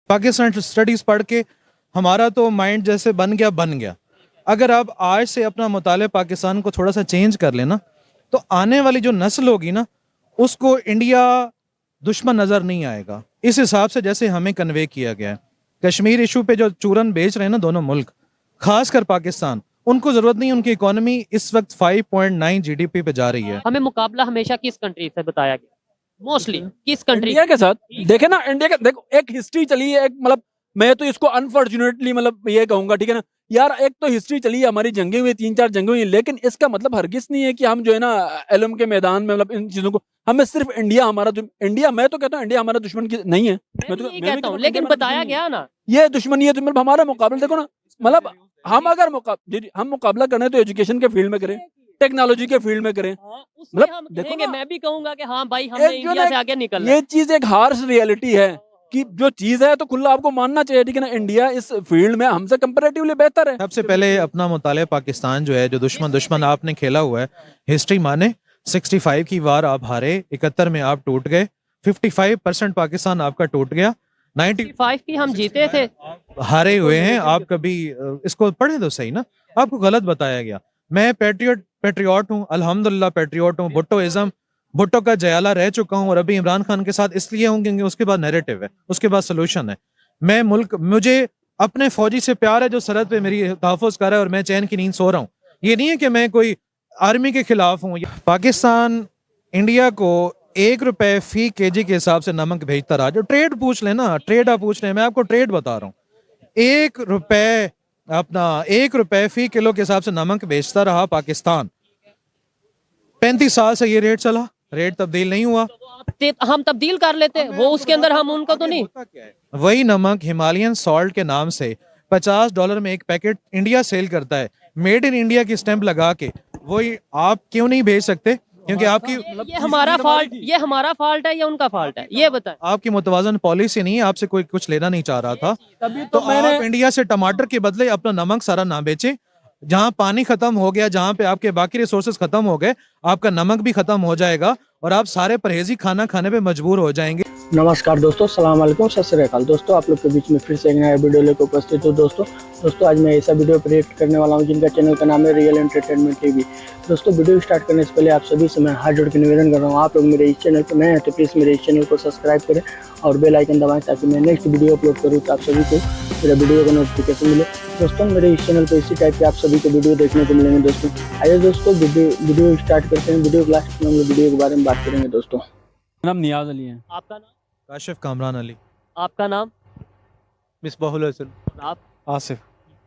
Pakistan studies पढ़ के हमारा तो माइंड जैसे बन गया। अगर आप आज से अपना मुताले पाकिस्तान को थोड़ा सा चेंज कर लेना, तो आने वाली जो नस्ल होगी ना, उसको इंडिया दुश्मन नज़र नहीं आएगा। इस हिसाब से जैसे हमें कन्वे किया गया है, कश्मीर इशू पे जो चूरन बेच रहे हैं ना दोनों मुल्क, खासकर पाकिस्तान, उनको जरूरत नहीं। उनकी इकोनॉमी इस वक्त 5.9 जीडीपी पे जा रही है। हमें मुकाबला हमेशा किस कंट्री से बताया गया? मोस्टली किस कंट्री इंडिया के साथ देखे ना, इंडिया का देखो एक हिस्ट्री चली है, एक मतलब मैं तो इसको अनफॉर्चुनेटली मतलब ये कहूंगा, ठीक है ना यार, एक तो हिस्ट्री चली है हमारी, जंगे हुई 3-4 जंगे हुई, लेकिन इसका मतलब हरगिज नहीं है कि हम जो है ना एलम के मैदान में मतलब इन चीजों को, हमें सिर्फ इंडिया हमारा इंडिया, मैं तो कहता हूँ इंडिया हमारा दुश्मन की नहीं है, मैं तो ये कहता हूँ, लेकिन बताया गया ना ये दुश्मनी है, तो मतलब हमारा मुकाबला देखो ना, मतलब हम अगर हम मुकाबला करें तो एजुकेशन के फील्ड में करें, टेक्नोलॉजी के फील्ड में करें, उसमें मतलब हम देखो कहेंगे, ना, मैं भी कहूंगा कि हाँ भाई हमने एक जो इंडिया ना से आगे निकलना ये चीज एक हार्श रियलिटी है कि जो चीज है तो खुला आपको मानना चाहिए, ठीक है ना, इंडिया इस फील्ड में हमसे कंपैरेटिवली बेहतर है। सबसे पहले अपना मुताले पाकिस्तान जो है, जो दुश्मन दुश्मन आपने खेला हुआ है, हिस्ट्री माने 65 की वार आप हारे, 71 में आप टूट गए, 55% पाकिस्तान आपका टूट गया, 95 की हम जीते थे, हारे हुए हैं आप। कभी इसको पढ़े तो सही ना, आपको गलत बताया गया। मैं पेट्रियट हूँ, अल्हम्दुलिल्लाह पेट्रियट हूँ। भुट्टो का जयाला रह चुका हूँ, और अभी इमरान खान के साथ इसलिए हूँ क्योंकि उसके बाद नैरेटिव है, उसके बाद सोल्यूशन है। मुझे अपने फौजी से प्यार है जो सरहद पे मेरी तहफ़्फ़ुज़ कर रहा है, और मैं चैन की नींद सो रहा हूँ। ये नहीं है कि मैं कोई आर्मी के खिलाफ हूँ। पाकिस्तान इंडिया को 1 रुपए फी केजी के हिसाब से नमक भेजता रहा। जो ट्रेड पूछ लेना, ट्रेड आप पूछ रहे हैं, मैं आपको ट्रेड बता रहा हूँ। 1 रुपए फी किलो के हिसाब से नमक बेचता रहा पाकिस्तान। 35 साल से ये रेट चला, रेट तब्दील नहीं हुआ। हम तब्दील कर लेते, वो उसके अंदर हम उनको तो नहीं। वही नमक हिमालयन सॉल्ट के नाम से $50 में एक पैकेट इंडिया सेल करता है, मेड इन इंडिया की स्टैंप लगा के। वही आप क्यों नहीं भेज सकते? क्योंकि आपकी ये हमारा फॉल्ट है या उनका फॉल्ट है, ये बताएं। आपकी मुतवाजन पॉलिसी नहीं है, आपसे कोई कुछ लेना नहीं चाह रहा था। तभी तो मैंने आप इंडिया से टमाटर के बदले अपना नमक सारा ना बेचें। जहां पानी खत्म हो गया, जहां पे आपके बाकी रिसोर्सेज खत्म हो गए, आपका नमक भी खत्म हो जाएगा और आप सारे परहेजी खाना खाने पे मजबूर हो जाएंगे। नमस्कार दोस्तों, सलाम वालेकुम, सत श्री अकाल दोस्तों। आप लोग के बीच में फिर से एक नया वीडियो लेकर उपस्थित हूँ दोस्तों आज मैं ऐसा वीडियो रिएक्ट करने वाला हूँ जिनका चैनल का नाम है रियल एंटरटेनमेंट टीवी। दोस्तों वीडियो स्टार्ट करने से पहले आप सभी से मैं हाथ जोड़ के निवेदन कर रहा हूँ, आप लोग मेरे इस चैनल पर नए हैं तो प्लीज़ मेरे इस चैनल को सब्सक्राइब करें और बेल आइकन दबाएं, ताकि मैं नेक्स्ट वीडियो अपलोड करूँ तो आप सभी को मेरा वीडियो का नोटिफिकेशन मिले। दोस्तों मेरे इस चैनल पर इसी टाइप के आप सभी को वीडियो देखने को मिलेंगे। दोस्तों आइए दोस्तों वीडियो स्टार्ट करते हैं। वीडियो लास्ट में हम लोग वीडियो के बारे में बात करेंगे। दोस्तों नाम नियाज अली है। आपका नाम? काशिफ कामरान अली। आपका नाम? मिसबाहुल हसन। आप आसिफ।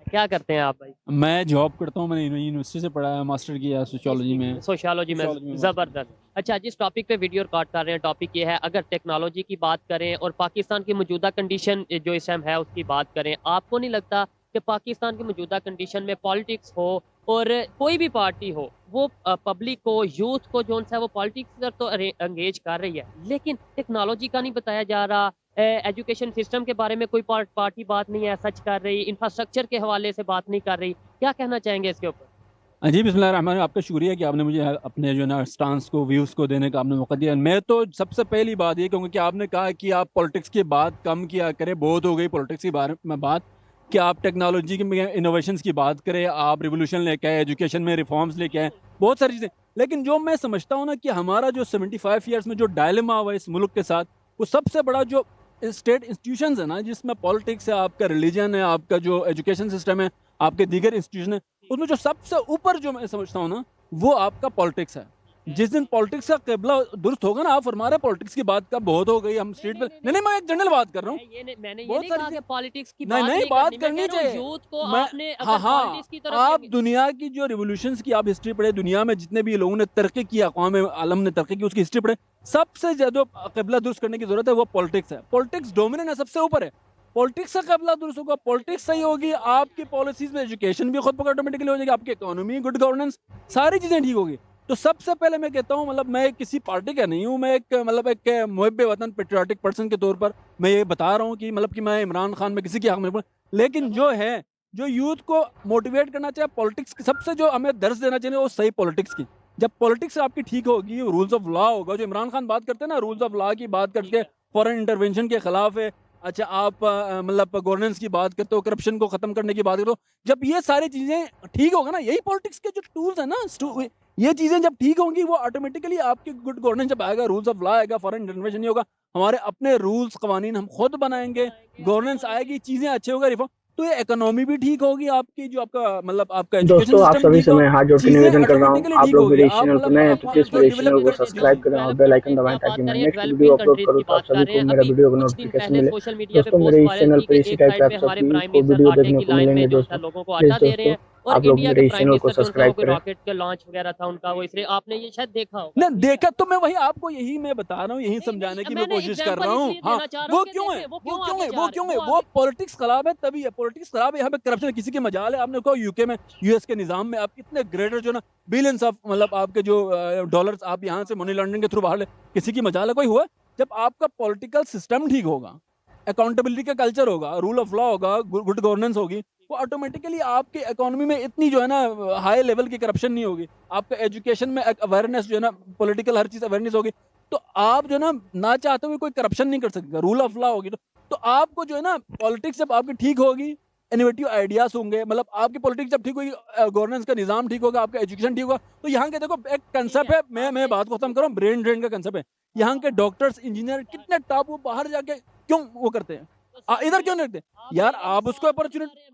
क्या करते हैं आप भाई? मैं जॉब करता हूँ, मैंने यूनिवर्सिटी से पढ़ा है, मास्टर किया सोशियोलॉजी में। जबरदस्त। अच्छा, जिस टॉपिक पे वीडियो रिकॉर्ड कर रहे हैं, टॉपिक ये है, अगर टेक्नोलॉजी की बात करें और पाकिस्तान की मौजूदा कंडीशन जो इस टाइम है उसकी बात करें, आपको नहीं लगता कि पाकिस्तान की मौजूदा कंडीशन में पॉलिटिक्स हो और कोई भी पार्टी हो, वो पब्लिक को, यूथ को जो है वो पॉलिटिक्स तो एंगेज कर रही है, लेकिन टेक्नोलॉजी का नहीं बताया जा रहा, एजुकेशन सिस्टम के बारे में कोई पार्टी बात नहीं है सच कर रही, इंफ्रास्ट्रक्चर के हवाले से बात नहीं कर रही। क्या कहना चाहेंगे इसके ऊपर? जी बिस्मिल्लाह, आपका शुक्रिया कि आपने मुझे अपने जो ना स्टांस को, व्यूज़ को देने का आपने मौका दिया। मैं तो सबसे पहली बात ये कहूँगा कि आपने कहा कि आप पॉलिटिक्स की बात कम किया करें, बहुत हो गई पॉलिटिक्स के बारे में बात, कि आप टेक्नोलॉजी के इनोवेशंस की बात करें, आप रिवोल्यूशन लेके आए, एजुकेशन में रिफॉर्म्स लेके आए, बहुत सारी चीज़ें। लेकिन जो मैं समझता हूँ ना कि हमारा जो 75 ईयर्स में जो डायलेमा हुआ इस मुल्क के साथ, वो सबसे बड़ा जो स्टेट इंस्टीट्यूशंस है ना, जिसमें पॉलिटिक्स है, आपका रिलीजन है, आपका जो एजुकेशन सिस्टम है, आपके दीगर इंस्टीट्यूशन है, उसमें जो सबसे ऊपर जो मैं समझता हूँ ना, वो आपका पॉलिटिक्स है। जिस दिन पॉलिटिक्स का क़िबला दुरुस्त होगा ना, आप फरमा रहे पॉलिटिक्स की बात का बहुत हो गई, हम स्ट्रीट पे नहीं, मैं एक जनरल बात कर रहा हूँ। मैंने ये नहीं कहा कि पॉलिटिक्स की नहीं बात करनी चाहिए यूथ को मैं, आपने हाँ पॉलिटिक्स की तरफ आप दुनिया की जो रिवोल्यूशंस की आप हिस्ट्री पढ़े, दुनिया में जितने भी लोगों ने तरक्की की, अक़वाम आलम ने तरक्की की, उसकी हिस्ट्री पढ़े, सबसे ज़्यादा क़िबला दुरुस्त करने की ज़रूरत है वो पॉलिटिक्स है। पॉलिटिक्स डोमिनेंट है, सबसे ऊपर है। पॉलिटिक्स का क़िबला दुरुस्त होगा, पॉलिटिक्स सही होगी, आपकी पॉलिसीज़ में एजुकेशन भी खुद ऑटोमेटिकली हो जाएगी, आपकी इकोनॉमी, गुड गवर्नेंस, सारी चीज़ें ठीक होगी। तो सबसे पहले मैं कहता हूँ, मतलब मैं किसी पार्टी का नहीं हूँ, मैं एक मुहिब्बे वतन, पेट्रियाटिक पर्सन के तौर पर मैं ये बता रहा हूँ कि मतलब कि मैं इमरान खान में किसी की हक़ में, लेकिन जो है, जो यूथ को मोटिवेट करना चाहिए पॉलिटिक्स की, सबसे जो हमें दर्स देना चाहिए वो सही पॉलिटिक्स की। जब पॉलिटिक्स आपकी ठीक होगी, रूल्स ऑफ लॉ होगा, जो इमरान खान बात करते हैं ना, रूल्स ऑफ लॉ की बात करके फॉरेन इंटरवेंशन के खिलाफ है, अच्छा आप मतलब गवर्नेंस की बात करते हो, करप्शन को खत्म करने की बात करते हो, जब ये सारी चीजें ठीक होगा ना, यही पॉलिटिक्स के जो टूल्स है ना, ये चीजें जब ठीक होंगी, वो ऑटोमेटिकली आपकी गुड गवर्नेंस जब आएगा, रूल्स ऑफ लॉ आएगा, फॉरेन इंटरवेंशन नहीं होगा, हमारे अपने रूल्स कवानीन हम खुद बनाएंगे, गवर्नेंस आएगी, चीजें अच्छे होगा, रिफॉर्म, तो ये इकोनॉमी भी ठीक होगी आपकी, जो आपका मतलब आपका एजुकेशन दोस्तों आप सिस्टम सभी ठीक से मैं होगा, हाथ जोड़ के चीजें निवेदन कर रहा हूँ, ऑटोमेटिकली आप ठीक लोग होगी। मेरे इस आप चैनल पर मतलब नए हैं तो प्लीज मेरे इस चैनल को सब्सक्राइब करें और बेल आइकन दबाएं ताकि मैं नेक्स्ट वीडियो अपलोड करूँ तो आप सभी को मेरा वीडियो का नोटिफिकेशन मिले। सोशल मीडिया पे दोस्तों पोस्ट मेरे इस वायरल चैनल की पर कि इसी एक टाइप के साइड आप पे हमारे सभी प्राइम को मिनिस्टर वीडियो आटे देखने की को लाइन में मिलेंगे। जो है दोस्तों लोगों को प्लीज आटा दे रहे दोस्तों हैं, और आप लोग इंडिया के मेरे इस प्राइम चैनल को मिनिस्टर जो उनका सब्सक्राइब कोई करें। रॉकेट का लॉन्च वगैरह था उनका, वो इसलिए आपने ये शायद देखा होगा। ना देखा तो मैं वही आपको यही मैं बता रहा हूँ, यही समझाने की मैं मैंने कोशिश कर एग्जांपल रहा हूँ। इसलिए हाँ देना चाह रहा वो हूँ कि क्यों है, देखें वो वो क्यों क्यों आगे है, जा वो रहे क्यों हैं, है, वो वो आगे पॉलिटिक्स खराब है तभी है, पॉलिटिक्स खराब है, यहाँ पे करप्शन है, किसी की मजाल है। आपने कहा यूके में, यूएस के निजाम में आप कितने ग्रेटर जो ना बिलियंस ऑफ मतलब आपके जो डॉलर्स आप यहाँ से मनी लॉन्ड्रिंग के थ्रू बाहर ले, किसी की मजाल है कोई हुआ? जब आपका पॉलिटिकल सिस्टम ठीक होगा, अकाउंटेबिलिटी का कल्चर होगा, रूल ऑफ लॉ होगा, गुड गवर्नेंस होगी, वो ऑटोमेटिकली आपके इकोनॉमी में इतनी जो है ना हाई लेवल की करप्शन नहीं होगी, आपका एजुकेशन में अवेयरनेस जो है ना पॉलिटिकल हर चीज अवेयरनेस होगी, तो आप जो है ना चाहते हुए कोई करप्शन नहीं कर सकते, रूल ऑफ लॉ होगी, तो आपको जो है ना पॉलिटिक्स जब आपकी ठीक होगी, इनोवेटिव आइडियाज होंगे, मतलब आपकी पॉलिटिक्स जब ठीक होगी, गवर्नेंस का निजाम ठीक होगा, आपका एजुकेशन ठीक होगा, तो यहाँ के देखो एक कंसेप्ट है, मैं बात को खत्म करूँ, ब्रेन ड्रेन का कंसेप्ट है। यहाँ के डॉक्टर्स इंजीनियर कितने टॉप, वो बाहर जाके क्यों वो करते हैं, इधर क्यों नहीं रखते यार? आप उसको अपॉर्चुनिटी,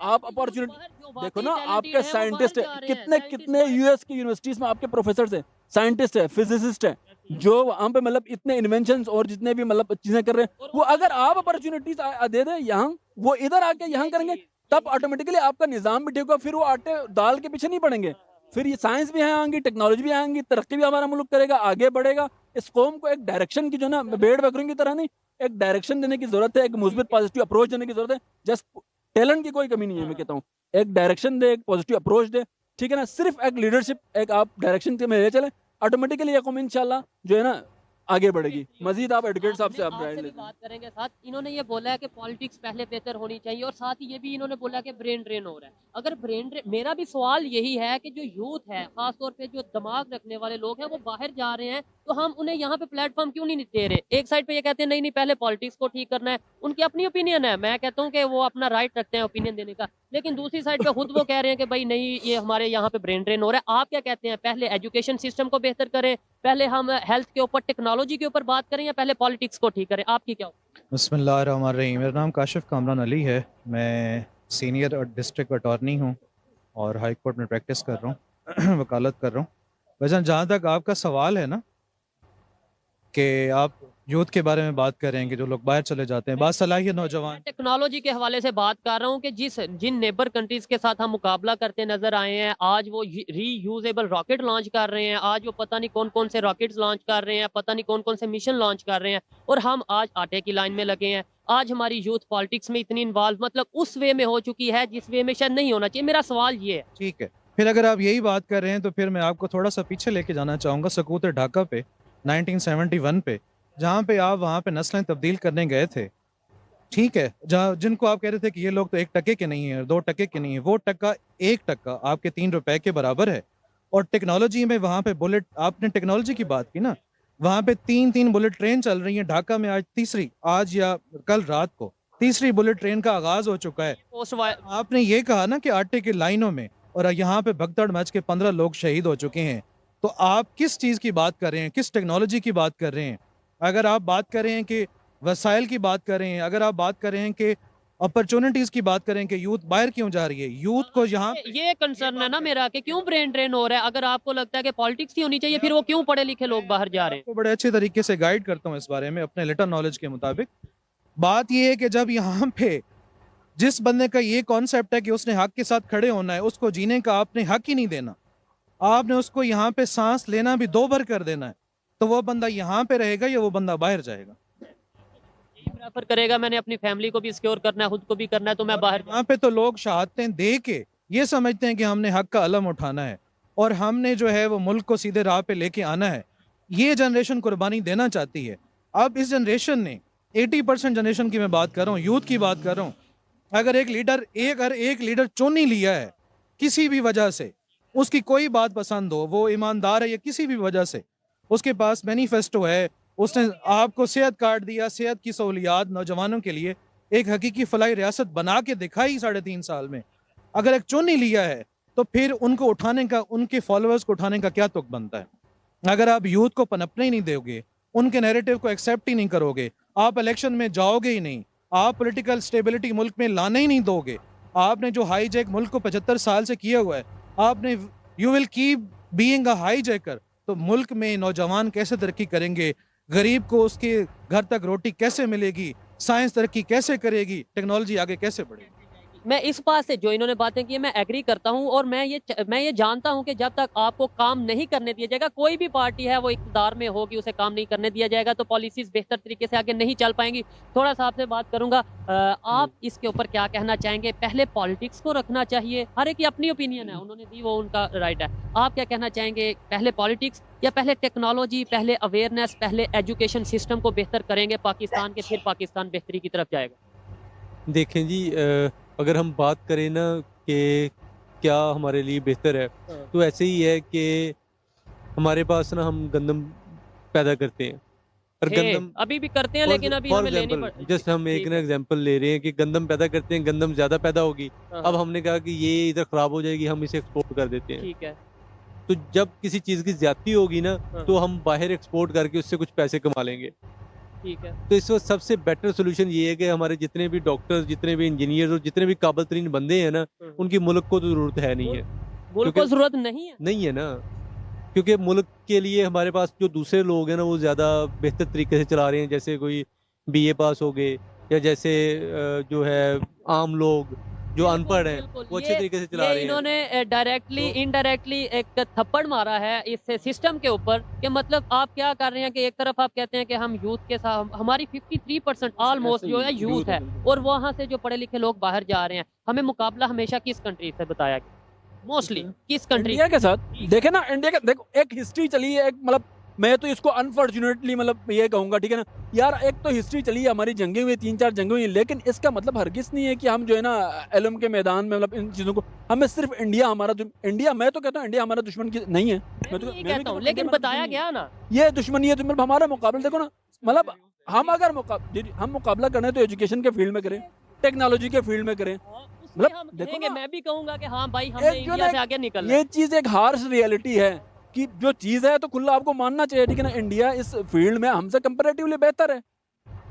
आप अपॉर्चुनिटी देखो ना, आपके साइंटिस्ट है कितने कितने यूएस की यूनिवर्सिटीज में आपके प्रोफेसर है, साइंटिस्ट है, फिजिसिस्ट है, जो वहां पे मतलब इतने इन्वेंशन और जितने भी मतलब चीजें कर रहे हैं, वो अगर आप अपॉर्चुनिटीज दे दें यहाँ, वो इधर आके यहाँ करेंगे, तब ऑटोमेटिकली आपका निजाम भी ठीक होगा, फिर वो आटे दाल के पीछे नहीं पड़ेंगे, फिर ये साइंस भी यहाँ आएंगी, टेक्नोलॉजी भी आएंगी, तरक्की भी हमारा मुल्क करेगा, आगे बढ़ेगा। इस कौम को एक डायरेक्शन की जो ना भेड़ बकरियों की तरह नहीं, एक डायरेक्शन देने की जरूरत है, एक मुस्बित पॉजिटिव अप्रोच देने की जरूरत है। जस्ट टैलेंट की कोई कमी नहीं है, मैं कहता हूँ एक डायरेक्शन दे, एक पॉजिटिव अप्रोच दे, ठीक है ना, सिर्फ एक लीडरशिप, एक आप डायरेक्शन में ले चले, ऑटोमेटिकली ये कौम इंशाल्लाह जो है ना आगे बढ़ेगी। मजीद आप एडवोकेट साहब से आप राय आपसे भी लेते हैं। बात करेंगे साथ। इन्होंने ये बोला है कि पॉलिटिक्स पहले बेहतर होनी चाहिए, और साथ ही ये भी इन्होंने बोला कि ब्रेन ड्रेन हो रहा है। अगर ब्रेन ड्रेन, मेरा भी सवाल यही है कि जो यूथ है, खासतौर पे जो दिमाग रखने वाले लोग हैं, वो बाहर जा रहे हैं, तो हम उन्हें यहाँ पे प्लेटफॉर्म क्यों नहीं दे रहे? एक साइड पे ये कहते हैं नहीं नहीं पहले पॉलिटिक्स को ठीक करना है, उनकी अपनी ओपिनियन है, मैं कहता हूँ कि वो अपना राइट रखते हैं ओपिनियन देने का, लेकिन दूसरी साइड पे खुद वो कह रहे हैं कि भाई नहीं ये हमारे यहाँ पे ब्रेन ड्रेन हो रहा है। आप क्या कहते हैं, पहले एजुकेशन सिस्टम को बेहतर करें, पहले हम हेल्थ के ऊपर, टेक्नोलॉजी के ऊपर बात करें, या पहले पॉलिटिक्स को ठीक करें? आपकी क्या? बिस्मिल्लाहिर्रहमानिर्रहीम। मेरा नाम काशिफ कामरान अली है, मैं सीनियर डिस्ट्रिक्ट अटॉर्नी हूँ और हाई कोर्ट में प्रैक्टिस कर रहा हूँ वकालत कर रहा हूँ। वैसे जहाँ तक आपका सवाल है ना कि आप यूथ के बारे में बात करें कि जो लोग बाहर चले जाते हैं, बासलाहियत नौजवान, टेक्नोलॉजी के हवाले से बात कर रहा हूँ कि जिन नेबर कंट्रीज के साथ हम मुकाबला करते नजर आए हैं, आज वो रीयूजेबल रॉकेट लॉन्च कर रहे हैं, आज वो पता नहीं कौन कौन से रॉकेट्स लॉन्च कर रहे हैं, पता नहीं कौन कौन से मिशन लॉन्च कर रहे हैं, और हम आज आटे की लाइन में लगे हैं। आज हमारी यूथ पॉलिटिक्स में इतनी इन्वॉल्व, मतलब उस वे में हो चुकी है जिस वे में शायद नहीं होना चाहिए। मेरा सवाल ये है। ठीक है। फिर अगर आप यही बात कर रहे हैं तो फिर मैं आपको थोड़ा सा पीछे लेके जाना चाहूँगा, सकूत ढाका पे 1971 पे, जहाँ पे आप वहाँ पे नस्लें तब्दील करने गए थे, ठीक है, जहाँ जिनको आप कह रहे थे कि ये लोग तो 1 टके के नहीं है, 2 टके के नहीं है, वो टका 1 टका आपके 3 रुपए के बराबर है। और टेक्नोलॉजी में वहाँ पे बुलेट, आपने टेक्नोलॉजी की बात की ना, वहाँ पे 3-3 बुलेट ट्रेन चल रही है। ढाका में आज तीसरी, आज या कल रात को तीसरी बुलेट ट्रेन का आगाज हो चुका है। आपने ये कहा ना कि आटे की लाइनों में, और यहाँ पे भगदड़ मच के 15 लोग शहीद हो चुके हैं, तो आप किस चीज़ की बात कर रहे हैं, किस टेक्नोलॉजी की बात कर रहे हैं? अगर आप बात कर रहे हैं कि वसाइल की बात कर रहे हैं, अगर आप बात कर रहे हैं कि अपॉर्चुनिटीज की बात करें कि यूथ बाहर क्यों जा रही है, यूथ को यहाँ ये कंसर्न है ना मेरा कि क्यों ब्रेन ड्रेन हो रहा है। अगर आपको लगता है कि पॉलिटिक्स ही होनी चाहिए, फिर वो क्यों पढ़े लिखे लोग बाहर जा रहे हैं? को बड़े अच्छे तरीके से गाइड करता हूँ इस बारे में अपने लिटल नॉलेज के मुताबिक। बात ये है कि जब यहाँ पे जिस बंदे का ये कॉन्सेप्ट है कि उसने हक के साथ खड़े होना है, उसको जीने का आपने हक ही नहीं देना, आपने उसको यहाँ पे सांस लेना भी 2 बार कर देना है, तो वो बंदा यहाँ पे रहेगा या वो बंदा बाहर जाएगा? प्रेफर करेगा मैंने अपनी फैमिली को भी सिक्योर करना है, खुद को भी करना है, तो मैं बाहर। यहाँ पे तो लोग शहादतें दे के ये समझते हैं कि हमने हक का अलम उठाना है और हमने जो है वो मुल्क को सीधे राह पे लेके आना है। ये जनरेशन कुर्बानी देना चाहती है। अब इस जनरेशन ने 80% जनरेशन की मैं बात कर रहा हूँ, यूथ की बात कर रहा हूँ। अगर एक लीडर चुन नहीं लिया है किसी भी वजह से, उसकी कोई बात पसंद हो, वो ईमानदार है या किसी भी वजह से, उसके पास मैनिफेस्टो है, उसने आपको सेहत कार्ड दिया, सेहत की सहूलियात नौजवानों के लिए एक हकीकी फलाई रियासत बना के दिखाई 3.5 साल में। अगर एक चुन ही लिया है तो फिर उनको उठाने का, उनके फॉलोअर्स को उठाने का क्या तुक बनता है? अगर आप यूथ को पनपने ही नहीं दोगे, उनके नैरेटिव को एक्सेप्ट ही नहीं करोगे, आप इलेक्शन में जाओगे ही नहीं, आप पॉलिटिकल स्टेबिलिटी मुल्क में लाने ही नहीं दोगे, आपने जो हाईजैक मुल्क को 75 साल से किया हुआ है, आपने you will keep being a hijacker, तो मुल्क में नौजवान कैसे तरक्की करेंगे? गरीब को उसके घर तक रोटी कैसे मिलेगी? साइंस तरक्की कैसे करेगी? टेक्नोलॉजी आगे कैसे बढ़ेगी? मैं इस बात से जो इन्होंने बातें की है मैं एग्री करता हूं, और मैं ये जानता हूं कि जब तक आपको काम नहीं करने दिया जाएगा, कोई भी पार्टी है वो इक़्तिदार में होगी, उसे काम नहीं करने दिया जाएगा तो पॉलिसीज बेहतर तरीके से आगे नहीं चल पाएंगी। थोड़ा सा आपसे बात करूंगा, आप इसके ऊपर क्या कहना चाहेंगे? पहले पॉलिटिक्स को रखना चाहिए, हर एक की अपनी ओपिनियन है, उन्होंने दी वो उनका राइट है, आप क्या कहना चाहेंगे? पहले पॉलिटिक्स या पहले टेक्नोलॉजी, पहले अवेयरनेस, पहले एजुकेशन सिस्टम को बेहतर करेंगे पाकिस्तान के, फिर पाकिस्तान बेहतरी की तरफ जाएगा? देखें जी, अगर हम बात करें ना कि क्या हमारे लिए बेहतर है, तो ऐसे ही है कि हमारे पास ना हम गंदम पैदा करते हैं और गंदम अभी भी करते हैं, लेकिन अभी फॉर हमें लेनी एग्जाम्पल जस्ट हम एक ना एग्जांपल ले रहे हैं कि गंदम पैदा करते हैं, गंदम ज़्यादा पैदा होगी, अब हमने कहा कि ये इधर ख़राब हो जाएगी, हम इसे एक्सपोर्ट कर देते हैं। ठीक है, तो जब किसी चीज़ की ज़्यादती होगी ना, तो हम बाहर एक्सपोर्ट करके उससे कुछ पैसे कमा लेंगे। ठीक है, तो इस वक्त सबसे बेटर सोल्यूशन ये है कि हमारे जितने भी डॉक्टर्स, जितने भी इंजीनियर और जितने भी काबिल तरीन बंदे हैं ना, उनकी मुल्क को तो ज़रूरत है नहीं है, मुल्क को क्योंकि जरूरत नहीं है। नहीं है ना, क्योंकि मुल्क के लिए हमारे पास जो दूसरे लोग हैं ना वो ज़्यादा बेहतर तरीके से चला रहे हैं, जैसे कोई बीए पास हो गए, या जैसे जो है आम लोग जो अनपढ़ हैं बिल्कुल, वो अच्छे तरीके से चला ये रहे हैं। इन्होंने डायरेक्टली तो- इनडायरेक्टली एक थप्पड़ मारा है इस सिस्टम के ऊपर, कि मतलब आप क्या कर रहे हैं कि एक तरफ आप कहते हैं कि हम यूथ के साथ, हमारी 53% ऑलमोस्ट जो है यूथ है, और वहां से जो पढ़े लिखे लोग बाहर जा रहे हैं, हमें मुकाबला हमेशा किस कंट्री से बताया गया? मोस्टली किस कंट्री? इंडिया के साथ देखे ना, इंडिया का देखो एक हिस्ट्री चली है, एक मतलब मैं तो इसको अनफॉर्चुनेटली मतलब ये कहूंगा, ठीक है ना यार, एक तो हिस्ट्री चली है हमारी, जंगें हुई 3-4 जंगें हुई, लेकिन इसका मतलब हरगिज नहीं है कि हम जो है ना एलम के मैदान में मतलब इन चीज़ों को, हमें सिर्फ इंडिया हमारा इंडिया, मैं तो कहता हूँ इंडिया हमारा दुश्मन नहीं है, मैं तो तो यही मैं भी कहता हूँ, कहता लेकिन हूँ बताया गया ना, ये दुश्मनी है, तो मतलब हमारा मुकाबला देखो ना, मतलब हम अगर हम मुकाबला करना है तो एजुकेशन के फील्ड में करें, टेक्नोलॉजी के फील्ड में करें, मतलब मतलब हम देखो कहेंगे, ना, मैं भी कहूंगा कि हाँ भाई हमने एक जो इंडिया ना से आगे निकलना है। ये चीज एक हार्श रियलिटी है कि जो चीज है तो खुला आपको मानना चाहिए, ठीक है ना, इंडिया इस फील्ड में हमसे कंपैरेटिवली बेहतर है,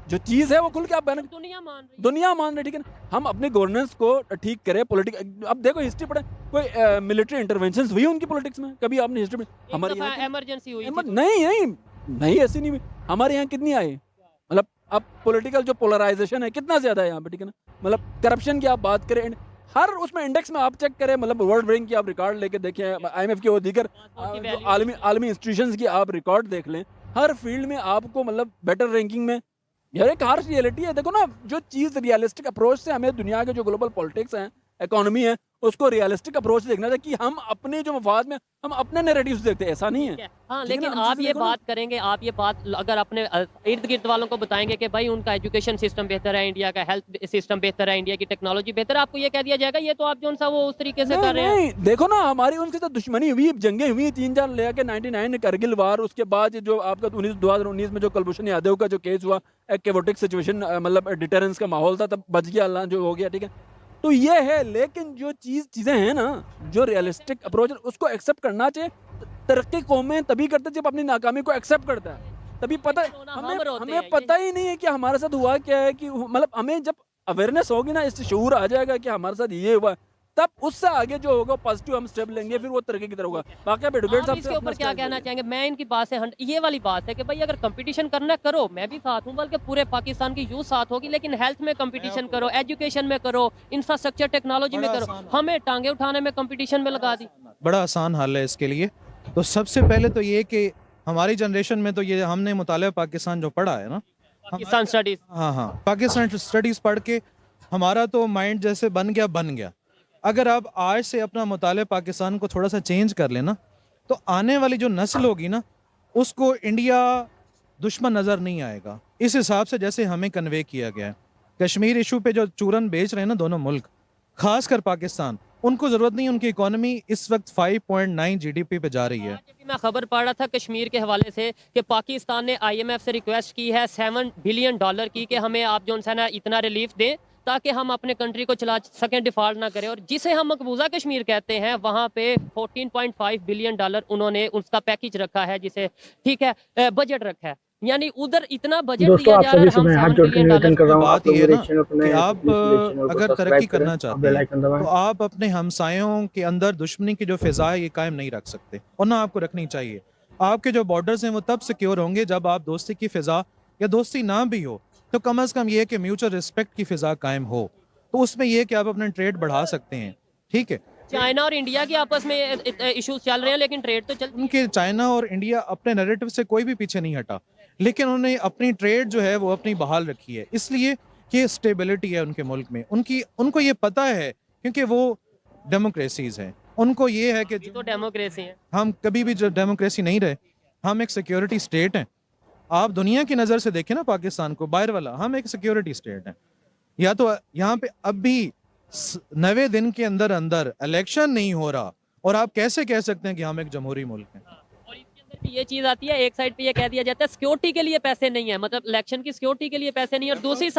जो चीज है वो खुल के आप दुनिया मान रही है। दुनिया मान रही, ठीक है ना, हम अपनी गवर्नेंस को ठीक करें, पॉलिटिक्स, अब देखो हिस्ट्री पढ़े, कोई मिलिट्री इंटरवेंशंस हुई उनकी पॉलिटिक्स में कभी आपने हिस्ट्री में? एक हमारी दफा यहाँ इमरजेंसी हुई थी नहीं नहीं नहीं ऐसी नहीं हुई, हमारे यहाँ कितनी आई, मतलब अब पॉलिटिकल जो पोलराइजेशन है कितना ज्यादा है यहाँ पे, ठीक है ना, मतलब करप्शन की आप बात करें, हर उसमें इंडेक्स में आप चेक करें, मतलब वर्ल्ड बैंक की आप रिकॉर्ड लेके देखें, IMF की और दीगर जो आलमी इंस्टीट्यूशंस की आप रिकॉर्ड देख लें, हर फील्ड में आपको मतलब बेटर रैंकिंग में, यार एक हार्श रियलिटी है, देखो ना, जो चीज़ रियलिस्टिक अप्रोच से हमें दुनिया के जो ग्लोबल पॉलिटिक्स हैं, इकोनॉमी है, उसको रियलिस्टिक अप्रोच से देखना था कि हम अपने जो मफाद में हम अपने नैरेटिव्स देखते हैं, ऐसा नहीं है। हाँ, ठीक है लेकिन ना, हम आप चीज़ें ये देखो ना। बात करेंगे, आप ये बात अगर अपने इर्द गिर्द वालों को बताएंगे कि भाई उनका एजुकेशन सिस्टम बेहतर है, इंडिया का हेल्थ सिस्टम बेहतर है, इंडिया की टेक्नोलॉजी बेहतर है, आपको ये कह दिया जाएगा ये तो आप जो सा वो उस तरीके से कर रहे हैं। नहीं, देखो ना, हमारी उनके साथ दुश्मनी हुई, जंगें हुई 3-4 लेके 99 करगिल वार, उसके बाद जो आपका 2019 में जो कुलभूषण यादव का जो केस हुआ, एक केवोटिक सिचुएशन, मतलब डिटरेंस का माहौल था, तब बच गया अल्लाह, जो हो गया, ठीक है, तो ये है, लेकिन जो चीज़ें हैं ना, जो रियलिस्टिक अप्रोच उसको एक्सेप्ट करना चाहिए। तरक्की कौमें तभी करते जब अपनी नाकामी को एक्सेप्ट करता है, तभी पता हमें पता ही नहीं है कि हमारे साथ हुआ क्या है, कि मतलब हमें जब अवेयरनेस होगी ना, इससे शऊर आ जाएगा कि हमारे साथ ये हुआ, तब उससे आगे जो होगा पॉजिटिव हम स्टेप लेंगे, फिर वो तरक्की की तरफ होगा। बाकी आप एडवोकेट साहब इसके ऊपर क्या कहना चाहेंगे? मैं इनकी बात से ये वाली बात है कि भाई अगर कंपटीशन करना करो, मैं भी साथ हूँ, बल्कि पूरे पाकिस्तान की यूथ साथ होगी, लेकिन हेल्थ में कंपटीशन करो, एजुकेशन में करो, इंफ्रास्ट्रक्चर टेक्नोलॉजी में करो, हमें टांगे उठाने में कंपटीशन में लगा दी। बड़ा आसान हल है इसके लिए। तो सबसे पहले तो ये कि हमारी जनरेशन में तो ये हमने मुतालिबा पाकिस्तान जो पढ़ा है ना, पाकिस्तान स्टडीज, हाँ, पाकिस्तान स्टडीज पढ़ के हमारा तो माइंड जैसे बन गया। अगर आप आज से अपना मुतालिबा पाकिस्तान को थोड़ा सा चेंज कर लेना, तो आने वाली जो नस्ल होगी ना, उसको इंडिया दुश्मन नज़र नहीं आएगा। इस हिसाब से जैसे हमें कन्वे किया गया है, कश्मीर इशू पे जो चूरन बेच रहे हैं ना दोनों मुल्क, खासकर पाकिस्तान, उनको जरूरत नहीं, उनकी इकोनॉमी इस वक्त 5.9 जीडीपी पे जा रही है। आज अभी मैं खबर पढ़ रहा था कश्मीर के हवाले से कि पाकिस्तान ने आईएमएफ से रिक्वेस्ट की है $7 बिलियन की कि हमें आप जो है ना इतना रिलीफ दें ताकि हम अपने कंट्री को चला सकें, डिफॉल्ट ना करें। और जिसे हम मकबूजा कश्मीर कहते हैं वहाँ पे $14.5 बिलियन उन्होंने उसका पैकेज रखा है, जिसे ठीक है बजट रखा है, यानी उधर इतना बजट दोस्तों दिया आप जा रहा सभी है। से हम मैं हाथ $7 जोड़ के निवेदन बिलियन कर रहा हूँ, बात आप लोग ये है मेरे ना चैनल पर नए कि हैं तो आप प्लीज मेरे चैनल को अगर सब्सक्राइब तरक्की करें करना और चाहते बेल हैं आइकन दबाएं। तो आप अपने हमसायों के अंदर दुश्मनी की जो फिजा है ये कायम नहीं रख सकते, और ना आपको रखनी चाहिए। आपके जो बॉर्डर्स हैं वो तब सिक्योर होंगे जब आप दोस्ती की फिजा, या दोस्ती ना भी हो तो कम से कम ये कि म्यूचुअल रिस्पेक्ट की फिजा कायम हो, तो उसमें ये कि आप अपने ट्रेड बढ़ा सकते हैं। ठीक है, चाइना और इंडिया के आपस में इश्यूज चल रहे हैं लेकिन ट्रेड तो चल उनके चाइना और इंडिया अपने नैरेटिव से कोई भी पीछे नहीं हटा, लेकिन उन्होंने अपनी ट्रेड जो है वो अपनी बहाल रखी है, इसलिए कि स्टेबिलिटी है उनके मुल्क में। उनको ये पता है क्योंकि वो डेमोक्रेसीज हैं, उनको ये है कि तो डेमोक्रेसी है। हम कभी भी जो डेमोक्रेसी नहीं रहे, हम एक सिक्योरिटी स्टेट हैं। आप दुनिया की नज़र से देखें ना पाकिस्तान को, बाहर वाला, हम एक सिक्योरिटी स्टेट हैं। या तो यहाँ पे अब भी 90 दिन के अंदर अंदर इलेक्शन नहीं हो रहा, और आप कैसे कह सकते हैं कि हम एक जमहूरी मुल्क हैं? और इसके अंदर भी ये चीज आती है, एक साइड पे ये कह दिया जाता है सिक्योरिटी के लिए पैसे नहीं है, मतलब इलेक्शन की सिक्योरिटी के लिए पैसे नहीं है, और दूसरी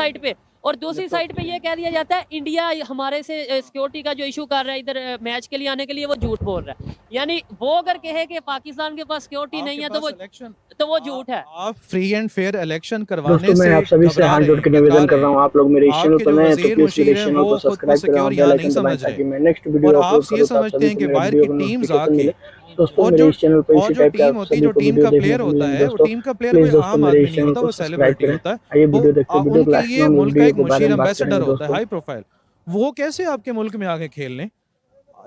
साइड पे ये कह दिया जाता है इंडिया हमारे से सिक्योरिटी का जो इशू कर रहा है इधर मैच के लिए आने के लिए, वो झूठ बोल रहा है। यानी वो अगर कहे कि पाकिस्तान के पास सिक्योरिटी नहीं है तो वो झूठ है। आप फ्री एंड फेयर इलेक्शन करवाने दोस्तों से मैं आप सभी से घबरा हाथ रहे जोड़ हैं, के डरा निवेदन कर रहे रहा हूँ, हैं। आप लोग मेरे इस चैनल आपके पर जो नए हैं तो वजीर प्लीज मुशीर मेरे हैं चैनल वो को खुद को सब्सक्राइब करें और सिक्योर बेल यहाँ नहीं आइकन दबाएं समझ रहे, ताकि मैं नेक्स्ट वीडियो और अपलोड आप ये करूँ तो आप समझते सभी हैं को कि मेरा बाहर वीडियो की का टीम्स नोटिफिकेशन आके, मिले। दोस्तों और मेरे जो इस चैनल पर इसी टाइप के आप होती, सभी जो को टीम वीडियो का देखने प्लेयर को होता मिलेंगे। है, वो दोस्तों टीम का प्लेयर प्लीज कोई दोस्तों आम मेरे इस आदमी नहीं चैनल होता, को वो सब्सक्राइब सेलिब्रिटी करें। होता है। आइए वो वीडियो देखते हैं, वीडियो के उनके लास्ट में लिए हम मुल्क का वीडियो एक के बारे मुशीर में बात एम्बेसडर करेंगे। होता है, दोस्तों हाई प्रोफाइल। वो कैसे आपके मुल्क में आके खेल लें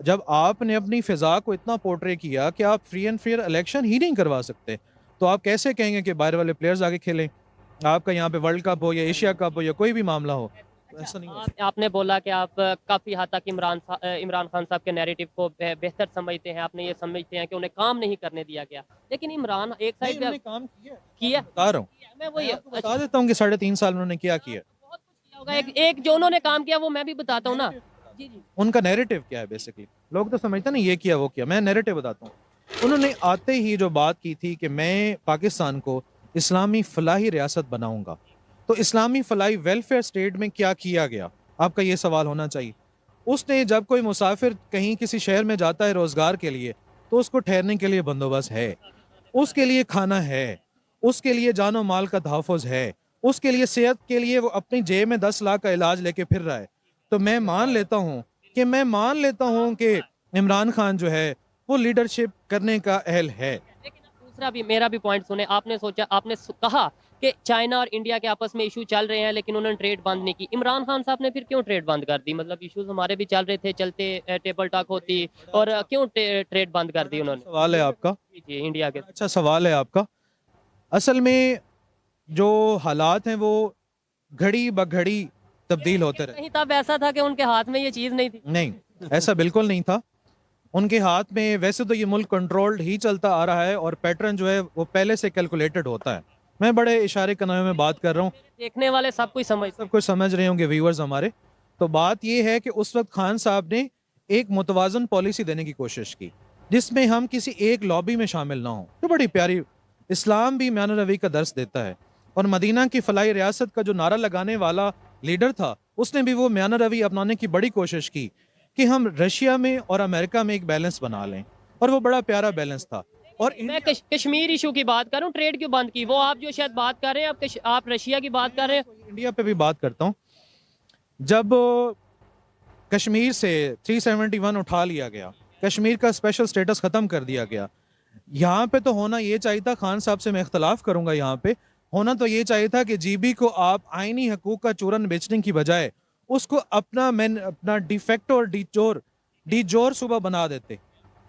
जब आपने अपनी फिजा को इतना पोर्ट्रे किया कि आप फ्री एंड फेयर इलेक्शन ही नहीं करवा सकते? तो आप कैसे कहेंगे कि बाहर वाले प्लेयर्स आगे खेलें? आपका यहाँ पे वर्ल्ड कप हो या एशिया कप हो या कोई भी मामला हो, तो ऐसा नहीं हो सकता। आपने बोला कि आप काफी हद तक इमरान खान साहब के नैरेटिव को बेहतर समझते हैं, आपने ये समझते हैं कि उन्हें काम नहीं करने दिया गया, लेकिन इमरान एक नहीं, साइड उन्होंने काम किया, किया। बता रहा हूँ, मैं वही आपको बता देता हूँ कि 3.5 साल उन्होंने क्या किया। बहुत कुछ किया होगा, एक जो उन्होंने काम किया वो मैं भी बताता हूँ ना। जी जी उनका नैरेटिव क्या है? बेसिकली लोग तो समझते नहीं ये किया वो किया, मैं नैरेटिव बताता हूँ। उन्होंने आते ही जो बात की थी कि मैं पाकिस्तान को इस्लामी फलाही रियासत बनाऊंगा, तो इस्लामी फलाही वेलफेयर स्टेट में क्या किया गया, आपका ये सवाल होना चाहिए। उसने जब कोई मुसाफिर कहीं किसी शहर में जाता है रोजगार के लिए, तो उसको ठहरने के लिए बंदोबस्त है, उसके लिए खाना है, उसके लिए जानो माल का तहफ़्फ़ुज़ है, उसके लिए सेहत के लिए वो अपनी जेब में 10 लाख का इलाज लेके फिर रहा है। तो मैं मान लेता हूँ कि इमरान खान जो है वो लीडरशिप करने का अहल है। लेकिन दूसरा भी मेरा भी पॉइंट सुने, आपने कहा कि चाइना और इंडिया के आपस में इशू चल रहे हैं लेकिन उन्होंने ट्रेड बंद नहीं की। इमरान खान साहब ने फिर क्यों ट्रेड बंद कर दी? मतलब इश्यूज हमारे भी चल रहे थे, चलते टेबल टॉक होती, और क्यों ट्रेड बंद कर दी उन्होंने? सवाल है आपका, जी इंडिया के। अच्छा सवाल है आपका। असल में जो हालात हैं वो घड़ी ब घड़ी तब्दील होते रहे। कहीं तब ऐसा था कि उनके हाथ में ये चीज नहीं थी? नहीं, ऐसा बिल्कुल नहीं था। उनके हाथ में वैसे तो ये मुल्क कंट्रोल्ड ही चलता आ रहा है, और पैटर्न जो है वो पहले से कैलकुलेटेड होता है। मैं बड़े इशारे कनावे में बात कर रहा हूँ, देखने वाले सब कुछ सब कुछ समझ रहे होंगे व्यूअर्स हमारे। तो बात ये है कि उस वक्त खान साहब ने एक मुतवाजन पॉलिसी देने की कोशिश की, जिसमें हम किसी एक लॉबी में शामिल ना हो। तो बड़ी प्यारी, इस्लाम भी म्यान रवी का दर्स देता है, और मदीना की फलाई रियासत का जो नारा लगाने वाला लीडर था, उसने भी वो म्यान रवी अपनाने की बड़ी कोशिश की कि हम रशिया में और अमेरिका में एक बैलेंस बना लें, और वो बड़ा प्यारा बैलेंस था। और मैं कश्मीर इशू की बात कर रहा हूँ, ट्रेड क्यों बंद की? वो आप जो शायद बात कर रहे हैं, आप रशिया की बात कर रहे हैं। इंडिया पे भी बात करता हूँ। जब कश्मीर से 371 उठा लिया गया, कश्मीर का स्पेशल स्टेटस खत्म कर दिया गया, यहाँ पे तो होना ये चाहिए था, खान साहब से मैं इख्तलाफ करूंगा, यहाँ पे होना तो ये चाहिए था कि जीबी को आप आईनी हकूक का चूरन बेचने की बजाय उसको अपना डिफेक्ट और डीजोर सूबा बना देते,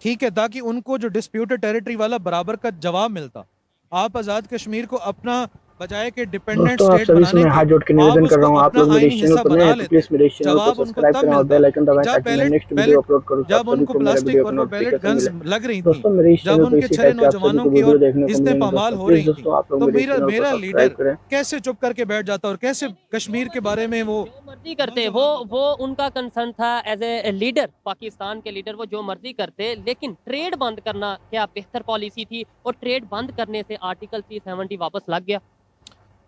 ठीक है, ताकि उनको जो डिस्प्यूटेड टेरिटरी वाला बराबर का जवाब मिलता। आप आज़ाद कश्मीर को अपना बजाय के डिपेंडेंट दोस्तों आप स्टेट सभी से बनाने मैं हाथ जोड़ के के, निवेदन आप कर रहा उसको हूँ, आप अपना लोग मेरे आईनी इस चैनल हिस्सा पर नए बना हैं तो लेते। प्लीज मेरे इस चैनल को जवाब उनको सब्सक्राइब तब करें और मिलता बेल आइकन दबाएं जब ताकि मैं नेक्स्ट वीडियो अपलोड करूँ तो आप जब सभी उनको को मेरा प्लास्टिक वीडियो का और वो बैलेट नोटिफिकेशन गन्स मिले। लग रही थी, दोस्तों मेरे इस जब चैनल पर उनके इसी छरे टाइप के आप सभी नौजवानों को की वीडियो और देखने को इस्तें मिलेंगे। पामाल दोस्तों हो प्लीज रही थी, दोस्तों आप लोग तो मेरे इस चैनल को मेरा सब्सक्राइब लीडर करें। कैसे चुप करके बैठ जाता और कैसे कश्मीर के बारे में वो मर्जी करते, वो उनका कंसर्न था एज ए लीडर, पाकिस्तान के लीडर, वो जो मर्जी करते, लेकिन ट्रेड बंद करना क्या बेहतर पॉलिसी थी? और ट्रेड बंद करने से आर्टिकल 370 वापस लग गया।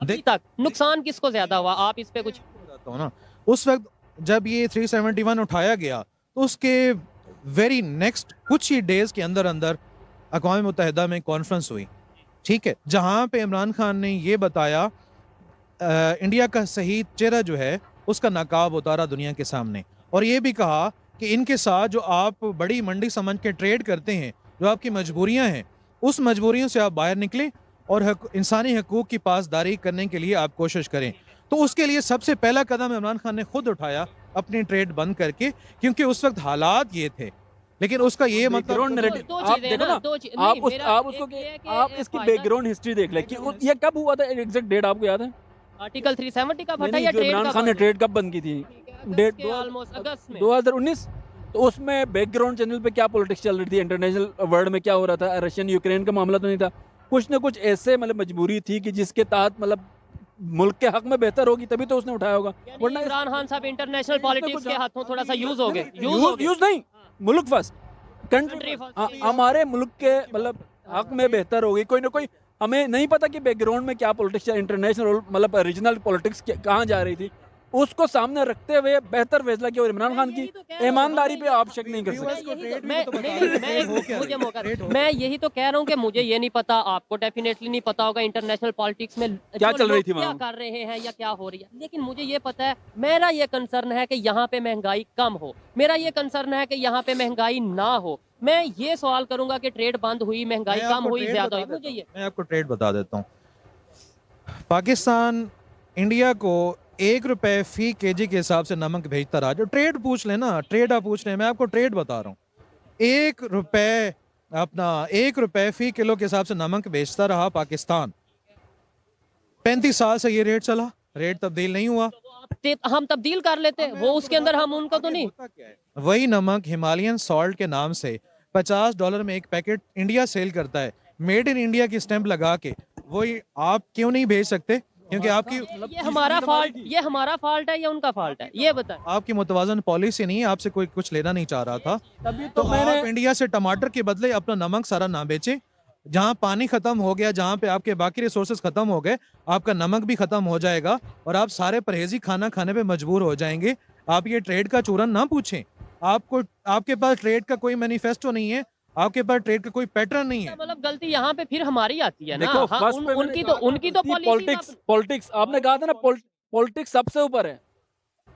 अभी तक नुकसान किसको ज्यादा हुआ? आप इस पे कुछ बताता हूँ ना। उस वक्त जब ये 371 उठाया गया तो उसके वेरी नेक्स्ट कुछ ही डेज के अंदर अंदर अक़वाम मुत्तहिदा में कॉन्फ्रेंस हुई, ठीक है, जहाँ पे इमरान खान ने ये बताया इंडिया का सही चेहरा जो है उसका नकाब उतारा दुनिया के सामने, और ये भी कहा कि इनके साथ जो आप बड़ी मंडी समझ के ट्रेड करते हैं, जो आपकी मजबूरियां हैं, उस मजबूरियों से आप बाहर निकलें और इंसानी हकूक़ की पासदारी करने के लिए आप कोशिश करें। तो उसके लिए सबसे पहला कदम इमरान खान ने खुद उठाया अपनी ट्रेड बंद करके, क्योंकि उस वक्त हालात ये थे। लेकिन उसका ये बैकग्राउंड मतलब नैरेटिव दो आप चीजें देखो ना, ना, दो चीज आप नहीं, उस मेरा आप एक उसको ये है कि आप इसकी फायदा- बैकग्राउंड हिस्ट्री देख ले कि ये कब हुआ था, एग्जैक्ट डेट आपको याद है? आर्टिकल 370 का फटा नहीं, या जो ट्रेड इमरान का खान ने बंद? ट्रेड कब बंद की थी? डेट के ऑलमोस्ट अगस्त में 2019। तो उसमें बैकग्राउंड चैनल पे क्या पॉलिटिक्स चल रही थी, इंटरनेशनल वर्ल्ड में क्या हो रहा था, रशियन यूक्रेन का मामला तो नहीं था, कुछ ना कुछ ऐसे मतलब मजबूरी थी कि जिसके तहत मतलब मुल्क के हक में बेहतर होगी तभी तो उसने उठाया होगा, वरना इमरान खान साहब इंटरनेशनल पॉलिटिक्स के हाथों थोड़ा सा यूज हो गए, यूज नहीं, मुल्क फर्स्ट, Country कंट्री first। हमारे मुल्क के मतलब हक में बेहतर होगी, कोई ना कोई, हमें नहीं पता कि बैकग्राउंड में क्या पॉलिटिक्स, इंटरनेशनल मतलब रीजनल पॉलिटिक्स कहाँ जा रही थी, उसको सामने रखते हुए बेहतर फैसला किया। और इमरान खान की ईमानदारी पे आप शक नहीं कर सकते। मैं यही तो कह रहा हूँ कि मुझे ये नहीं पता, आपको डेफिनेटली नहीं पता होगा इंटरनेशनल पॉलिटिक्स में क्या जो चल रही लोग थी क्या वहाँ? कर रहे हैं या क्या हो रही है, लेकिन मुझे ये पता है, मेरा ये कंसर्न है कि यहाँ पे महंगाई कम हो, मेरा ये कंसर्न है कि यहाँ पे महंगाई ना हो। मैं ये सवाल करूंगा कि ट्रेड बंद हुई, महंगाई मैं कम आपको हुई, ट्रेड ज्यादा बता हुई, मुझे देता ये हूँ। मैं आपको ट्रेड बता देता हूँ। पाकिस्तान इंडिया को 1 रुपए फी केजी के हिसाब से नमक भेजता रहा। जो ट्रेड पूछ लेना, ट्रेड आप पूछ रहे हैं, मैं आपको ट्रेड बता रहा हूँ। 1 रुपए फी किलो के हिसाब से नमक बेचता रहा पाकिस्तान। 35 साल से ये रेट चला, रेट तब्दील नहीं हुआ। हम तब्दील कर लेते हैं, वो उसके अंदर हम उनको तो नहीं। वही नमक हिमालयन सॉल्ट के नाम से $50 में एक पैकेट इंडिया सेल करता है, मेड इन इंडिया की स्टैंप लगा के। वही आप क्यों नहीं भेज सकते? क्योंकि आपकी ये हमारा फॉल्ट है या उनका फॉल्ट है, ये बताएं। आपकी मुतवाजन पॉलिसी नहीं है, आपसे कोई कुछ लेना नहीं चाह रहा था। तभी तो तो मैंने आप इंडिया से टमाटर के बदले अपना नमक सारा ना बेचें। जहां पानी खत्म हो गया, जहां पे आपके बाकी रिसोर्सेज खत्म हो गए, आपका नमक भी खत्म हो जाएगा और आप सारे परहेजी खाना खाने पे मजबूर हो जाएंगे। आप ये ट्रेड का चूरन ना पूछें। आपको आपके पास ट्रेड का कोई मैनिफेस्टो नहीं है, आपके पास ट्रेड का कोई पैटर्न नहीं है। मतलब गलती यहाँ पे फिर हमारी आती है ना। देखो, हाँ, फर्स्ट पे उनकी तो पॉलिटिक्स पॉलिटिक्स आपने कहा था ना, पॉलिटिक्स सबसे ऊपर है।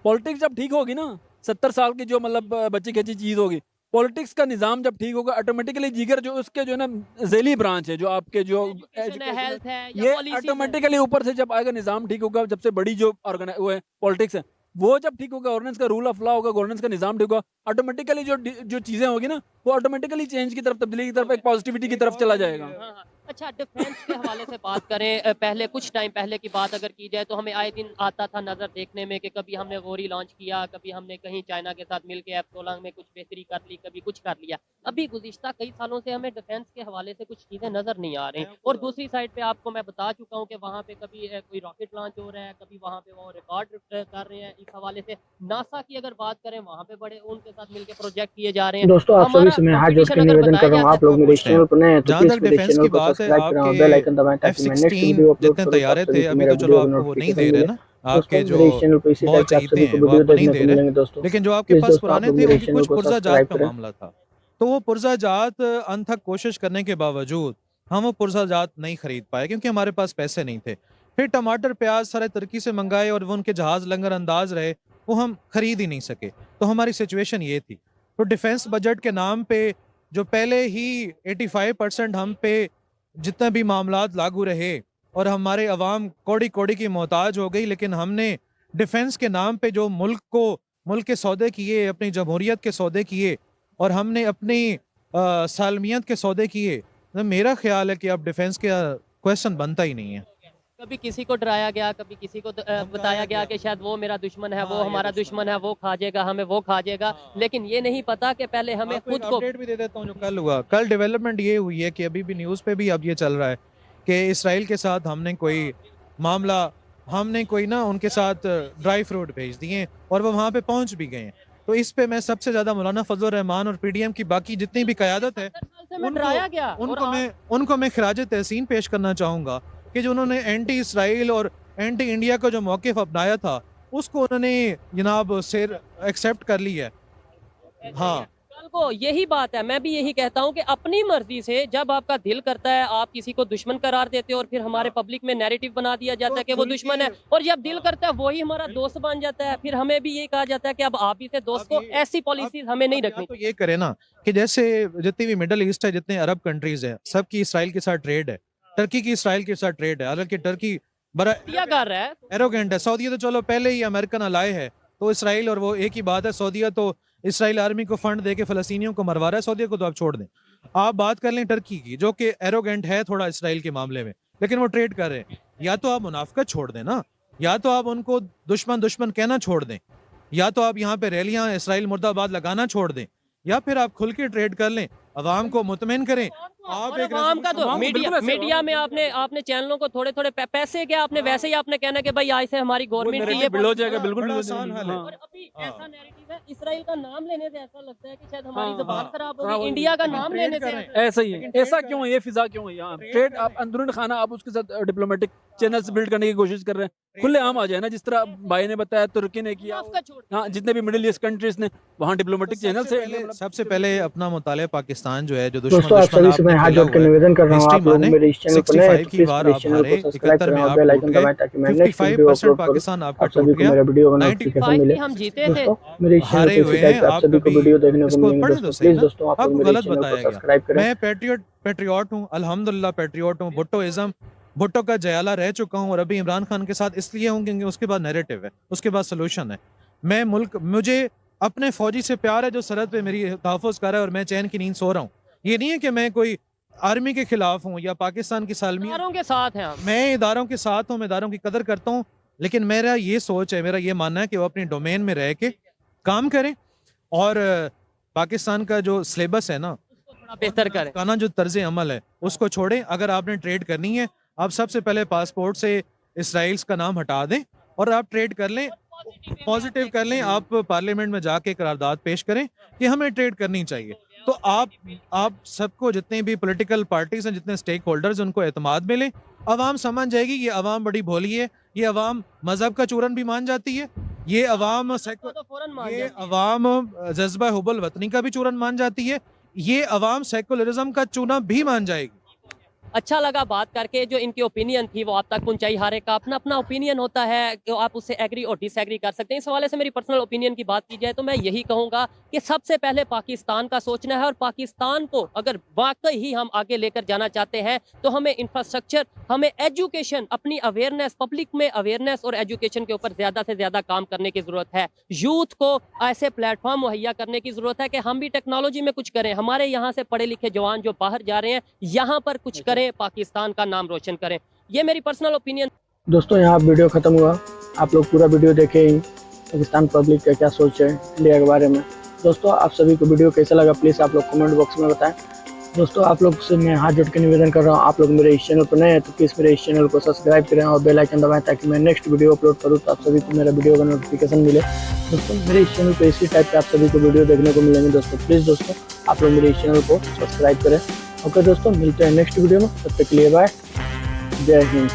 पॉलिटिक्स जब ठीक होगी ना, 70 साल की जो मतलब बच्ची खची चीज होगी, पॉलिटिक्स का निजाम जब ठीक होगा, ऑटोमेटिकली जिगर जो उसके जो है ना झेली ब्रांच है, जो आपके जो हेल्थ है ये ऑटोमेटिकली ऊपर से जब आएगा, निजाम ठीक होगा, जब से बड़ी जो वो है पॉलिटिक्स है, वो जब ठीक होगा, गवर्नेंस का रूल ऑफ लॉ होगा, गवर्नेंस का निजाम ठीक होगा, ऑटोमेटिकली जो चीजें होगी ना, वो ऑटोमेटिकली चेंज की तरफ, तब्दीली की तरफ, एक पॉजिटिविटी की तरफ चला जाएगा। अच्छा, डिफेंस के हवाले से बात करें, पहले कुछ टाइम पहले की बात अगर की जाए तो हमें आए दिन आता था नजर देखने में कि कभी हमने गोरी लॉन्च किया, कभी हमने कहीं चाइना के साथ मिलकर F-16 में कुछ बेहतरी कर ली, कभी कुछ कर लिया। अभी गुज़िश्ता कई सालों से हमें डिफेंस के हवाले से कुछ चीजें नजर नहीं आ रही। और दूसरी साइड पे आपको मैं बता चुका हूँ कि वहाँ पे कभी कोई रॉकेट लॉन्च हो रहा है, कभी वहाँ पे वो रिकॉर्ड कर रहे हैं। इस हवाले से नासा की अगर बात करें, वहाँ पे बड़े उनके साथ मिलकर प्रोजेक्ट किए जा रहे हैं। दोस्तों आप सभी से मैं हाथ जोड़ के निवेदन कर रहा हूँ, आप लोग मेरे चैनल पर नए हैं तो जहाँ प्लीज तक मेरे डिफेंस चैनल की को बात है, सब्सक्राइब करें, बेल आइकन दबाएं ताकि मैं नेक्स्ट वीडियो F-16 अपलोड जितने करूँ तैयारे तब थे, सभी को अभी मेरा तो चलो वीडियो आपको वो नहीं दे नोटिफिकेशन रहे मिले। ना, दोस्तों आपके जो मेरे इस चैनल पर इसी बहुत टाइप के आप चाहते सभी हैं को वो वीडियो आपको नहीं देखने दे को रहे। मिलेंगे दोस्तों। लेकिन जो आपके प्लीज पास दोस्तों आप पुराने लोग थे, मेरे वो भी चैनल कुछ को पुरजाजात सब्सक्राइब का करें। मामला था। तो वो पुरजाजात अनथक कोशिश करने के बावजूद हम वो पुरजाजात नहीं खरीद पाए, क्योंकि हमारे पास पैसे नहीं थे। फिर टमाटर प्याज सारे तुर्की से मंगाए और वो उनके जहाज लंगर अंदाज रहे, वो हम खरीद ही नहीं सके। तो हमारी सिचुएशन ये थी। तो डिफेंस बजट के नाम पे जो पहले ही 85% हम पे जितने भी मामलात लागू रहे और हमारे अवाम कौड़ी कौड़ी की मोहताज हो गई, लेकिन हमने डिफेंस के नाम पे जो मुल्क के सौदे किए, अपनी जमहूरियत के सौदे किए और हमने अपनी सालमियत के सौदे किए, तो मेरा ख्याल है कि अब डिफेंस का क्वेश्चन बनता ही नहीं है। कभी किसी को डराया गया, कभी किसी को बताया गया कि शायद वो मेरा दुश्मन है, वो हमारा दुश्मन है, वो खा जाएगा हमें, वो खा जाएगा। लेकिन ये नहीं पता कि पहले हमें आपको एक खुद को अपडेट भी दे देता हूँ जो कल हुआ। कल डेवलपमेंट ये हुई है कि अभी भी न्यूज़ पे भी अब ये चल रहा है कि इसराइल के साथ हमने कोई मामला हमने कोई ना उनके साथ ड्राई फ्रूट भेज दिए और वो वहाँ पे पहुँच भी गए हैं। तो इस पे मैं सबसे ज़्यादा मौलाना फजल रहमान और पीडीएम की बाकी जितनी भी क़यादत है 70 साल से मैं डराया गया और उनको मैं खिराज तहसीन पेश करना चाहूँगा कि जो उन्होंने एंटी इसराइल और एंटी इंडिया का जो मौक़िफ़ अपनाया था उसको उन्होंने जनाब सिर एक्सेप्ट कर लिया है। हाँ, कल को यही बात है, मैं भी यही कहता हूँ कि अपनी मर्जी से जब आपका दिल करता है आप किसी को दुश्मन करार देते हो और फिर हमारे पब्लिक में नैरेटिव बना दिया जाता है कि वो दुश्मन है, और जब दिल करता है वही हमारा दोस्त बन जाता है, फिर हमें भी ये कहा जाता है कि अब आप ही से दोस्त को, ऐसी पॉलिसीज हमें नहीं रखनी। तो ये करे ना कि जैसे जितनी भी मिडल ईस्ट है, जितने अरब कंट्रीज है, सबकी इसराइल के साथ ट्रेड है, टर्की की इसराइल के साथ ट्रेड है, हालांकि टर्की बड़ा क्या कर रहा है, एरोगेंट है। सऊदीया तो चलो पहले ही अमेरिकन अलाय है, तो इसराइल और वो एक ही बात है। सऊदीया तो इसराइल आर्मी को फंड दे के फलस्तीनियों को मरवा रहा है, सऊदीया को तो आप छोड़ दें। आप बात कर लें टर्की की, जो कि एरोगेंट है थोड़ा इसराइल के मामले में, लेकिन वो ट्रेड कर रहे हैं। या तो आप मुनाफकत छोड़ दें ना, या तो आप उनको दुश्मन दुश्मन कहना छोड़ दें, या तो आप यहाँ पे रैलियां इसराइल मुर्दाबाद लगाना छोड़ दें, या फिर आप खुल के ट्रेड कर लें, अवाम को मुतमईन करें। आप एक आवाम का तो आवाम को बिल्कुल ऐसे मीडिया में आपने चैनलों को थोड़े थोड़े पैसे क्या आपने वैसे ही आपने कहना कि भाई आज से हमारी गवर्नमेंट की ये बिल हो जाएगा, बिल्कुल बड़ा बिल हो आसान जाएगा। हल है। हाँ। और अभी ऐसा नैरेटिव है, इसराइल का नाम लेने से ऐसा लगता है कि शायद हमारी हाँ, ज़बान हाँ। खराब हाँ, होगी, इंडिया का लेकिन नाम ट्रेड लेने कर से रहे हैं। ऐसा ही है, लेकिन ऐसा ट्रेड क्यों है, ये फिजा क्यों है यहाँ ट्रेड ट्रेड? कर आप रहे हैं। अंदरूनी खाना आप उसके साथ डिप्लोमेटिक चैनल्स बिल्ड करने की कोशिश कर रहे हैं, खुले आम आ जाए ना, जिस तरह भाई ने बताया तुर्की ने किया, मुनाफका छोड़ के। हाँ जितने भी मिडिल ईस्ट कंट्रीज ने वहाँ डिप्लोमेटिक चैनल से सबसे पहले अपना मुताले पाकिस्तान जो है, जो दोस्तों आप सभी से मैं हाथ जोड़ के निवेदन कर रहा हूँ, आप लोग मेरे इस चैनल पर नए हैं तो प्लीज मेरे इस चैनल को सब्सक्राइब करें और बेल आइकन दबाएं ताकि मैं नेक्स्ट वीडियो अपलोड करूँ पाकिस्तान आपका आप सभी को मेरा वीडियो का नोटिफिकेशन मिले। हम जीते थे, दोस्तों मेरे इस चैनल हारे पर हुए इसी टाइप हैं, के आप आप सभी को कभी वीडियो देखने को इसको मिलेंगे। पढ़ें दोस्तों तो सही प्लीज ना, दोस्तों आप लोग आपको मेरे इस गलत चैनल को बताया गया। सब्सक्राइब करें। मैं पेट्रियट हूँ, अल्हम्दुलिल्लाह पेट्रियट हूँ। भुट्टोइज्म, भुट्टो का जयाला रह चुका हूँ और अभी इमरान खान के साथ इसलिए हूँ क्योंकि उसके बाद नैरेटिव है, उसके बाद सोल्यूशन है। मुझे अपने फौजी से प्यार है जो सरहद पे मेरी तहफ़्फ़ुज़ कर रहा है और मैं चैन की नींद सो रहा हूँ। ये नहीं है कि मैं कोई आर्मी के खिलाफ हूँ या पाकिस्तान की सालमी, इदारों के साथ हैं हम। मैं इदारों के साथ हूँ, मैं इदारों की कदर करता हूँ, लेकिन मेरा ये सोच है, मेरा ये मानना है कि वो अपनी डोमेन में रह के काम करें और पाकिस्तान का जो सिलेबस है ना, उसको थोड़ा बेहतर करें। का ना जो तर्ज अमल है उसको छोड़ें। अगर आपने ट्रेड करनी है, आप सबसे पहले पासपोर्ट से इसराइल्स का नाम हटा दें और आप ट्रेड कर लें, पॉजिटिव कर लें। आप पार्लियामेंट में जाके करारदाद पेश करें कि हमें ट्रेड करनी चाहिए। तो आप सबको, जितने भी पॉलिटिकल पार्टीज हैं, जितने स्टेक होल्डर्स, उनको एतमाद मिले, अवाम समझ जाएगी। ये अवाम बड़ी भोली है, ये अवाम मजहब का चूरन भी मान जाती है, ये अवाम तो फौरन मान ये जाती है। अवाम जज्बा हुबल वतनी का भी चूरन मान जाती है, ये अवाम सेकुलरिज्म का चूना भी मान जाएगी। अच्छा लगा बात करके, जो इनकी ओपिनियन थी वो आप तक पहुंचाई। हर एक का अपना अपना ओपिनियन होता है कि आप उससे एग्री और डिसएग्री कर सकते हैं। इस हवाले से मेरी पर्सनल ओपिनियन की बात की जाए तो मैं यही कहूंगा कि सबसे पहले पाकिस्तान का सोचना है, और पाकिस्तान को अगर वाकई ही हम आगे लेकर जाना चाहते हैं तो हमें इंफ्रास्ट्रक्चर, हमें एजुकेशन, अपनी अवेयरनेस, पब्लिक में अवेयरनेस और एजुकेशन के ऊपर ज़्यादा से ज़्यादा काम करने की ज़रूरत है। यूथ को ऐसे प्लेटफॉर्म मुहैया करने की ज़रूरत है कि हम भी टेक्नोलॉजी में कुछ करें। हमारे यहाँ से पढ़े लिखे जवान जो बाहर जा रहे हैं, यहाँ पर कुछ करें, पाकिस्तान का नाम रोशन करें। ये मेरी पर्सनल ओपिनियन। दोस्तों यहाँ वीडियो खत्म हुआ, आप लोग पूरा वीडियो देखे ही पाकिस्तान पब्लिक का क्या सोच है इंडिया के बारे में। दोस्तों आप सभी को वीडियो कैसा लगा प्लीज़ आप लोग कमेंट बॉक्स में बताएं। दोस्तों आप लोग से मैं हाथ जोड़ के निवेदन कर रहा हूँ, आप लोग मेरे इस चैनल पर नए हैं तो प्लीज़ मेरे इस चैनल को सब्सक्राइब करें और बेल आइकन दबाएं ताकि मैं नेक्स्ट वीडियो अपलोड करूँ तो आप सभी को मेरा वीडियो का नोटिफिकेशन मिले। दोस्तों मेरे इस चैनल पर इसी टाइप के आप सभी को वीडियो देखने को मिलेंगे। दोस्तों प्लीज़ दोस्तों आप लोग मेरे इस चैनल को सब्सक्राइब करें। ओके दोस्तों, मिलते हैं नेक्स्ट वीडियो में, तब तक के लिए बाय, जय हिंद।